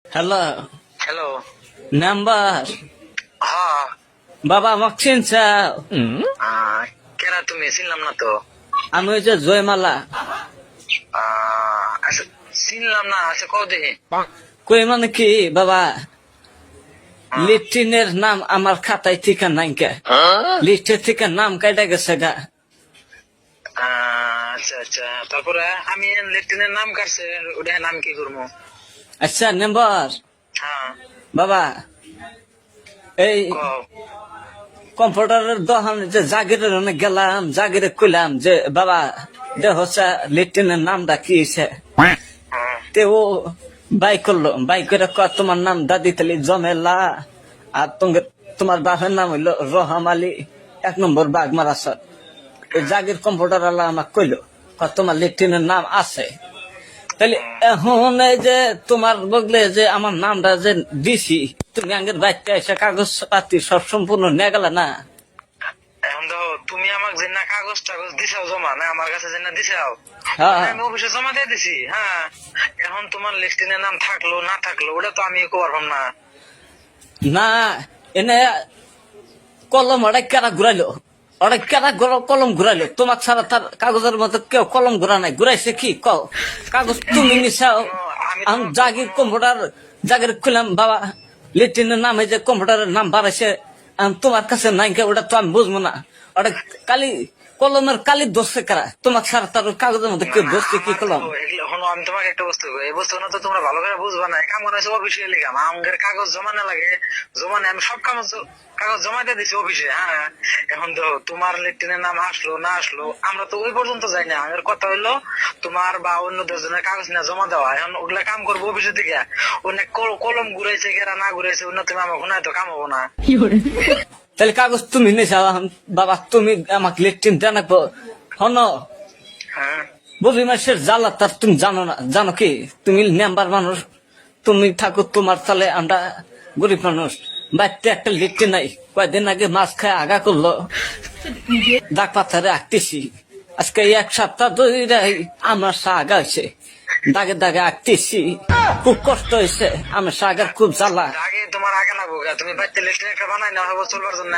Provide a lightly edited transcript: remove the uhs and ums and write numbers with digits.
Hello, hello. Number হ্যাঁ। বাবা আমাকে চিনছাও? কেন তুমি চিনলাম না তো। আমি ওই যে জয়মালা। আচ্ছা, চিনলাম না। আচ্ছা, কও দেখি। কই মানে কি বাবা, হ্যাঁ। লিফটিনের নাম আমার খাতায় থেকে নাই কে, লিস্টের থেকে নাম কাটা গেছে গা। আচ্ছা আচ্ছা, তারপরে আমি লেফটেন্যান্ট নাম কাটছে, ওটা নাম কি করবো? আচ্ছা নাম্বার হ্যাঁ, বাবা, এই কও। কম্পিউটারের দোকানে যে জাগিরের অনেক গেলাম, জাগিরে কইলাম যে বাবা দেখ হচ্ছে লিফটিনের নামটা কি হয়েছে। হ্যাঁ। তে ও বাই করলো, বাই করে কয় তোমার নাম দাদি তালি জমেলা, আর তোমার বাপের নাম হইলো রহম আলী, 1 নম্বর বাগমারা সর। ওই জাগির কম্পিউটার আলা আমাকে কইলো কয় তোমার লেট্রিনের নাম আছে। তাহলে এখন এই যে তোমার বগলে যে আমার নামটা যে দিছি, তুমি আগের বাচ্চা এসে কাগজ পাতি সব সম্পূর্ণ নিয়ে গেলা না? এখন দেখো, তুমি আমাকে যে না কাগজ টাগজ দিছাও জমা, না আমার কাছে যে না দিছাও, হ্যাঁ। আমি অফিসে জমা দিয়ে দিছি। হ্যাঁ, এখন তোমার লেফটেন্যান্ট নাম থাকলো না থাকলো ওটা তো আমি করলাম না। না, এনে কলম অনেক কেরা ঘুরাইলো, অনেক কেরা কলম ঘুরাইলো, তোমার ছাড়া তার কাগজের মতো কেউ কলম ঘুরা নাই। ঘুরাইছে কি কও? কাগজ তুমি নিছাও। আমি জাগির কম্পিউটার জাগির খুললাম বাবা, লেট্রিনের নাম, এই যে কম্পিউটারের নাম বাড়াইছে, তোমার কাছে নাই কে, ওটা তো আমি বুঝবো না। ওটা কালি কলমের কালি দোষে কারা, তোমার ছাড়া তার কাগজের মধ্যে কেউ দোষে কি কলম? হলো, আমি তোমাকে একটা বস্তু কই, এই বস্তু না তো তোমরা ভালো করে বুঝবা না। কাম করা হয়েছে অফিসে লিখাম, আমাদের কাগজ জমা না লাগে, জমা নেই, আমি সব কাগজ জমা দিয়ে দিছি অফিসে। হ্যাঁ, এখন দেখো তোমার লেফটেন্যান্ট নাম আসলো না আসলো আমরা তো ওই পর্যন্ত যাই না। আমার কথা হইলো তোমার বা অন্য 10 জনের কাগজ না জমা দেওয়া। এখন ওগুলা কাম করবো অফিসে থেকে, অনেক কলম ঘুরাইছে কেরা না ঘুরাইছে অন্য, তুমি আমার ঘুনায় তো কাম হবো না। তাহলে কাগজ তুমি নিছাও বাবা, তুমি আমাকে লেট্রিন দেন হন। হ্যাঁ, বুঝি মাসের জ্বালা তার তুমি জানো না, জানো কি? তুমি মেম্বার মানুষ, তুমি থাকো তোমার তালে, আমরা গরিব মানুষ। বাড়িতে একটা লিখতে নাই, কয়েকদিন আগে মাছ খায় আগা করলো, ডাক পাথারে আঁকতেছি। আজকে 1 সপ্তাহ ধরে আমার আগা হয়েছে, দাগে দাগে আঁকতেছি, খুব কষ্ট হয়েছে। আমার আগার খুব জ্বালা। আগে তোমার আগে না বোকা, তুমি বাড়িতে লেফটেন্যান্ট একটা বানাই না হবো চলবার জন্য।